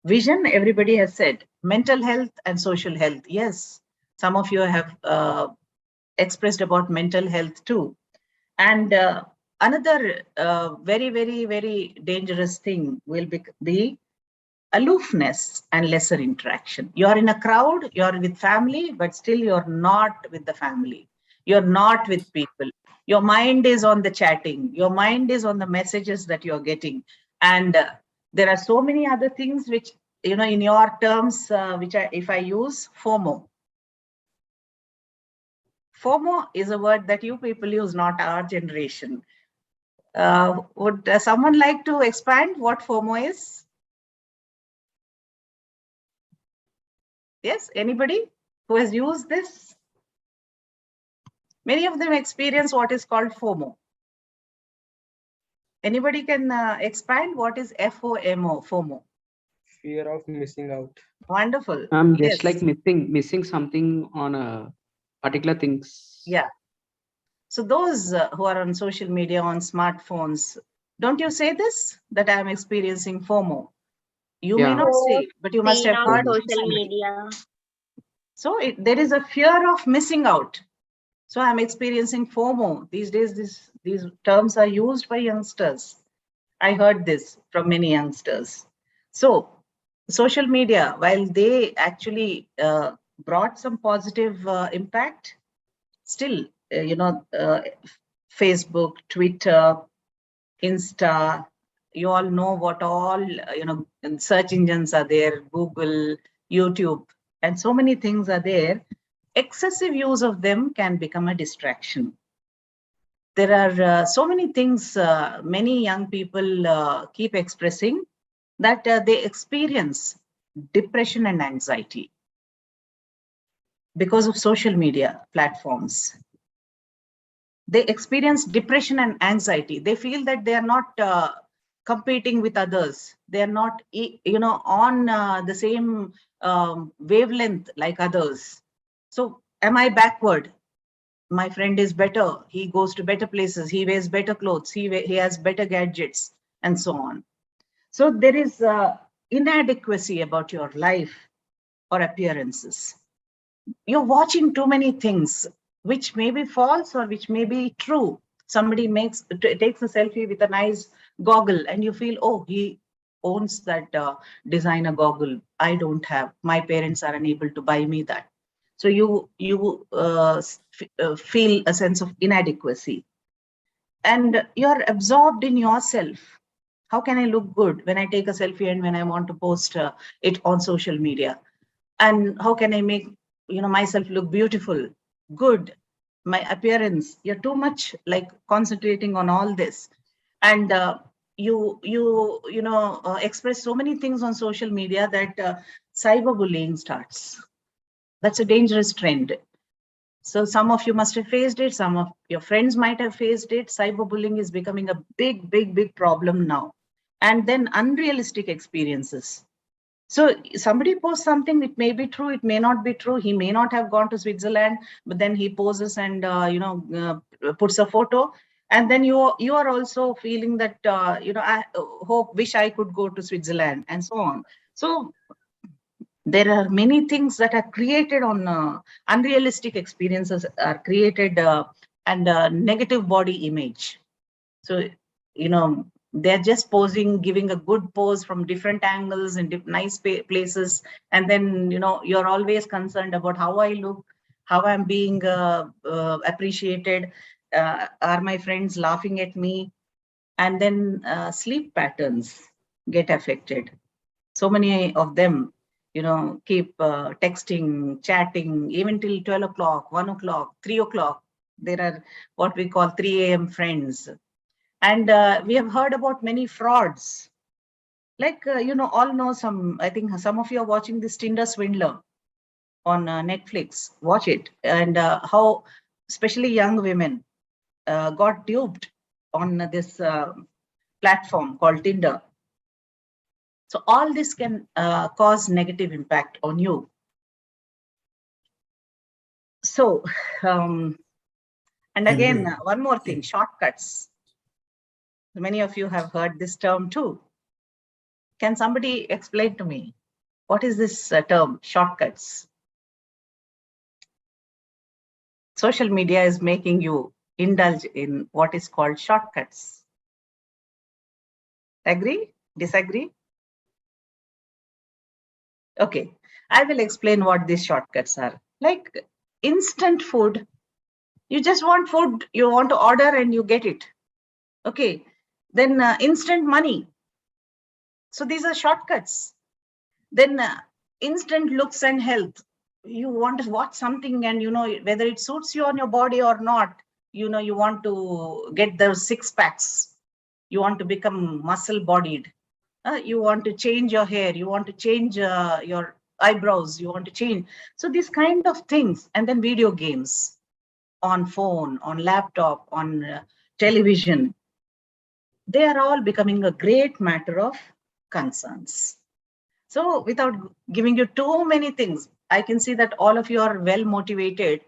Vision, everybody has said. Mental health and social health. Yes, some of you have expressed about mental health too. And another very, very, very dangerous thing will be aloofness and lesser interaction. You're in a crowd, you're with family, but still you're not with the family. You're not with people. Your mind is on the chatting. Your mind is on the messages that you're getting. And there are so many other things which, in your terms, if I use FOMO. FOMO is a word that you people use, not our generation. Would someone like to expand what FOMO is? Yes, anybody who has used this? Many of them experience what is called FOMO. Anybody can expand what is FOMO? Fear of missing out. Wonderful. Just like missing something on a particular things. Yeah. So those who are on social media, on smartphones, don't you say this, that I'm experiencing FOMO? You may not say, but you must have heard from social somebody. media. So there is a fear of missing out. So I'm experiencing FOMO. These days, these terms are used by youngsters. I heard this from many youngsters. So social media, while they actually brought some positive impact, still, Facebook, Twitter, Insta, you all know what all, search engines are there, Google, YouTube, and so many things are there. Excessive use of them can become a distraction. There are so many things many young people keep expressing that they experience depression and anxiety because of social media platforms. They experience depression and anxiety. They feel that they are not competing with others. They are not, on the same wavelength like others. So am I backward? My friend is better. He goes to better places. He wears better clothes. He has better gadgets and so on. So there is inadequacy about your life or appearances. You're watching too many things, which may be false or which may be true. Somebody takes a selfie with a nice goggle and you feel, oh, he owns that designer goggle. I don't have. My parents are unable to buy me that. So you feel a sense of inadequacy. And you're absorbed in yourself. How can I look good when I take a selfie and when I want to post it on social media? And how can I make myself look beautiful, good, my appearance? You're too much like concentrating on all this, and you express so many things on social media that cyberbullying starts. That's a dangerous trend. So some of you must have faced it. Some of your friends might have faced it. Cyberbullying is becoming a big problem now. And then unrealistic experiences. So somebody posts something, it may be true, it may not be true. He may not have gone to Switzerland, but then he poses and puts a photo, and then you are also feeling that I wish I could go to Switzerland and so on. So there are many things that are created on unrealistic experiences are created and negative body image. So they're just posing, giving a good pose from different angles in nice places. And then, you're always concerned about how I look, how I'm being appreciated. Are my friends laughing at me? And then sleep patterns get affected. So many of them, keep texting, chatting, even till 12 o'clock, 1 o'clock, 3 o'clock. There are what we call 3 a.m. friends. And we have heard about many frauds. Like, all know I think some of you are watching this Tinder Swindler on Netflix. Watch it. And how, especially young women, got duped on this platform called Tinder. So all this can cause negative impact on you. So, and again, one more thing, shortcuts. Many of you have heard this term too. Can somebody explain to me, what is this term, shortcuts? Social media is making you indulge in what is called shortcuts. Agree? Disagree? Okay, I will explain what these shortcuts are. Like instant food, you just want food, you want to order and you get it. Okay, then instant money. So these are shortcuts. Then instant looks and health. You want to watch something and whether it suits you on your body or not, you want to get those 6 packs. You want to become muscle bodied. You want to change your hair. You want to change your eyebrows. You want to change. So these kind of things. And then video games on phone, on laptop, on television. They are all becoming a great matter of concerns. So without giving you too many things, I can see that all of you are well motivated.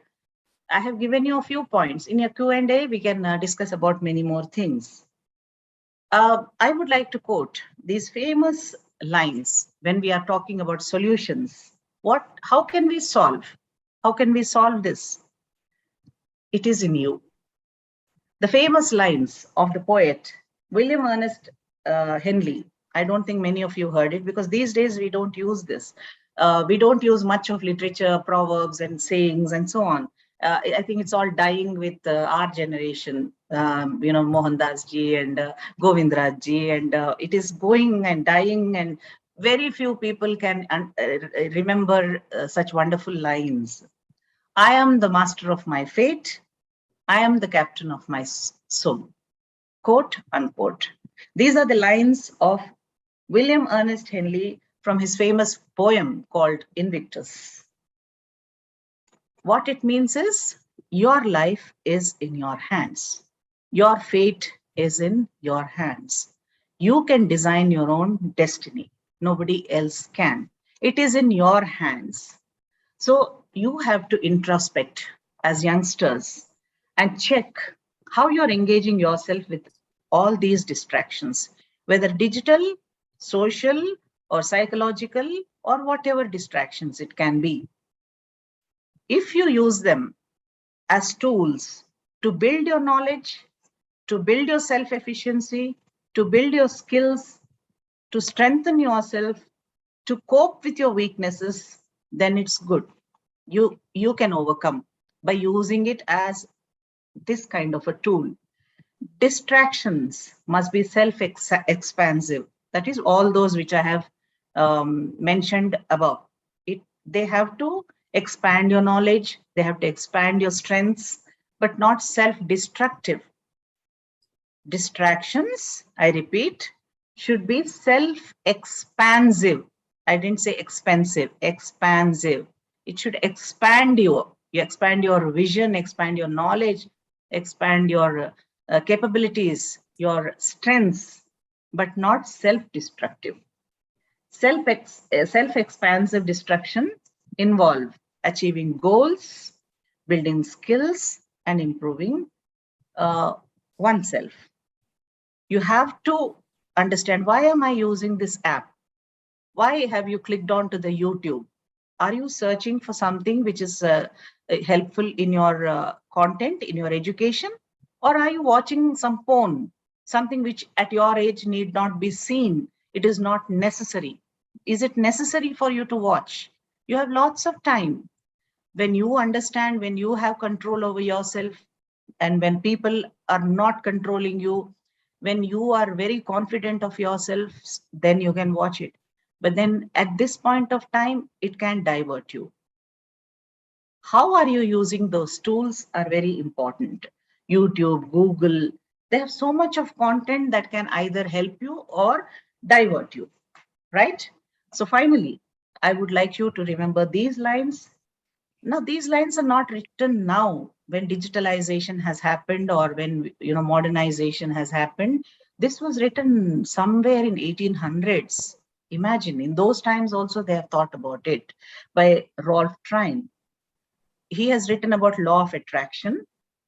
I have given you a few points. In your Q&A, we can discuss about many more things. I would like to quote these famous lines when we are talking about solutions. How can we solve? How can we solve this? It is in you. The famous lines of the poet William Ernest Henley. I don't think many of you heard it because these days we don't use this. We don't use much of literature, proverbs and sayings and so on. I think it's all dying with our generation, Mohandas ji and Govindraj ji, and it is going and dying, and very few people can remember such wonderful lines. I am the master of my fate. I am the captain of my soul. Quote, unquote. These are the lines of William Ernest Henley from his famous poem called Invictus. What it means is your life is in your hands. Your fate is in your hands. You can design your own destiny. Nobody else can. It is in your hands. So you have to introspect as youngsters and check how you're engaging yourself with all these distractions, whether digital, social, or psychological, or whatever distractions it can be. If you use them as tools to build your knowledge, to build your self-efficiency, to build your skills, to strengthen yourself, to cope with your weaknesses, then it's good. You can overcome by using it as this kind of a tool. Distractions must be self-expansive. That is all those which I have mentioned above. They have to expand your knowledge, they have to expand your strengths, but not self-destructive. Distractions, I repeat, should be self-expansive. I didn't say expensive, expansive. It should expand you. You expand your vision, expand your knowledge, expand your capabilities, your strengths, but not self-destructive. Self-expansive destruction involve achieving goals, building skills, and improving oneself. You have to understand, why am I using this app? Why have you clicked on to the YouTube? Are you searching for something which is helpful in your content, in your education? Or are you watching some porn, something which at your age need not be seen? It is not necessary. Is it necessary for you to watch? You have lots of time. When you understand, when you have control over yourself, and when people are not controlling you, when you are very confident of yourself, then you can watch it. But then at this point of time, it can divert you. How are you using those tools are very important. YouTube, Google, they have so much of content that can either help you or divert you, right? So finally, I would like you to remember these lines. Now, these lines are not written now when digitalization has happened or when modernization has happened. This was written somewhere in 1800s. Imagine, in those times also they have thought about it, by Rolf Trine. He has written about law of attraction.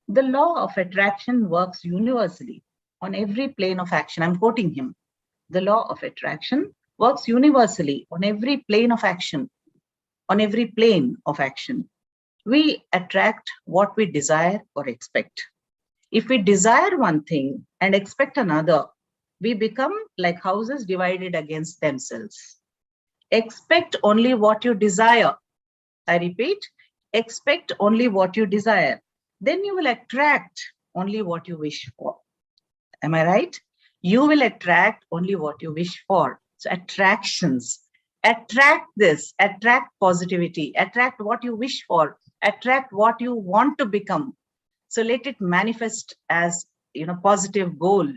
The law of attraction works universally on every plane of action. I'm quoting him. The law of attraction works universally on every plane of action, on every plane of action. We attract what we desire or expect. If we desire one thing and expect another, we become like houses divided against themselves. Expect only what you desire. I repeat, expect only what you desire. Then you will attract only what you wish for. Am I right? You will attract only what you wish for. So attractions. Attract this, attract positivity, attract what you wish for, attract what you want to become. So let it manifest as positive goal.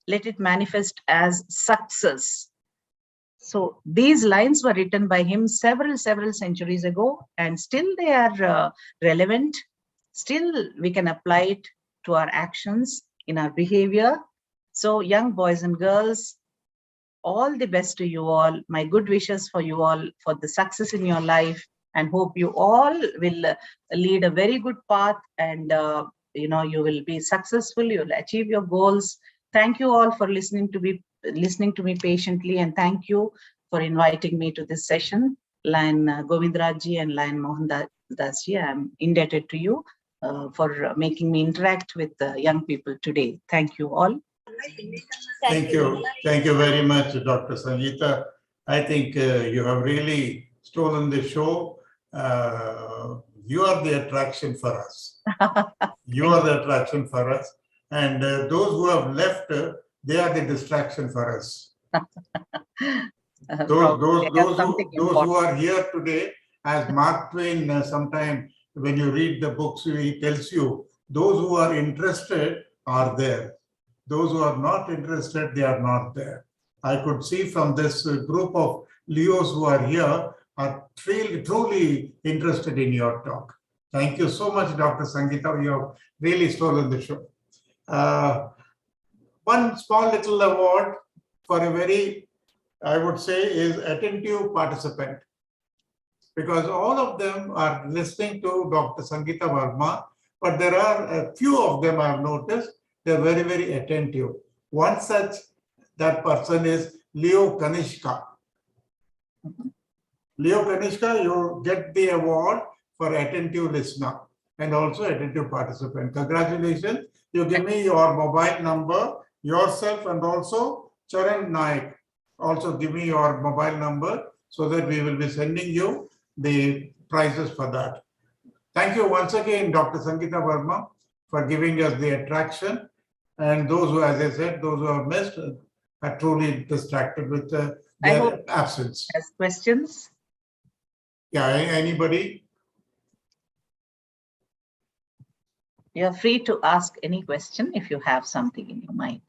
Let it manifest as success. So these lines were written by him several centuries ago, and still they are relevant. Still we can apply it to our actions, in our behavior. So young boys and girls, all the best to you all. My good wishes for you all for the success in your life, and hope you all will lead a very good path, and you will be successful. You will achieve your goals. Thank you all for listening to me patiently, and thank you for inviting me to this session. Lion Govindraji and Lion Mohan Dasji. I'm indebted to you for making me interact with young people today. Thank you all. Thank you. Thank you very much, Dr. Sangeeta. I think you have really stolen the show. You are the attraction for us. You are the attraction for us. And those who have left, they are the distraction for us. Those who are here today, as Mark Twain sometime when you read the books, he tells you, those who are interested are there. Those who are not interested, they are not there. I could see from this group of Leos who are here are truly interested in your talk. Thank you so much, Dr. Sangeeta. You have really stolen the show. One small little award for a very, I would say, is attentive participant. Because all of them are listening to Dr. Sangeeta Verma, but there are a few of them I have noticed, they're very, very attentive. One such, that person is Leo Kanishka. Leo Kanishka, you get the award for attentive listener and also attentive participant. Congratulations. You give me your mobile number, yourself, and also Charan Naik. Also give me your mobile number so that we will be sending you the prizes for that. Thank you once again, Dr. Sangeeta Verma, for giving us the attraction. And those who, as I said, those who have missed are truly distracted with their absence. Has questions? Yeah, anybody? You're free to ask any question if you have something in your mind.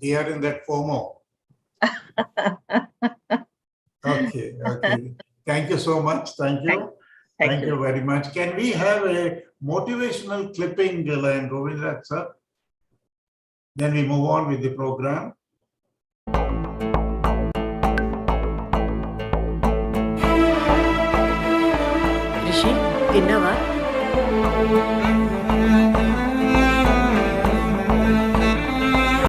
They are in that FOMO. Okay. Thank you so much. Thank you. Thank you very much. Can we have a motivational clipping, Line Govindrat, sir? Then we move on with the program. Rishi, తిన్నావా?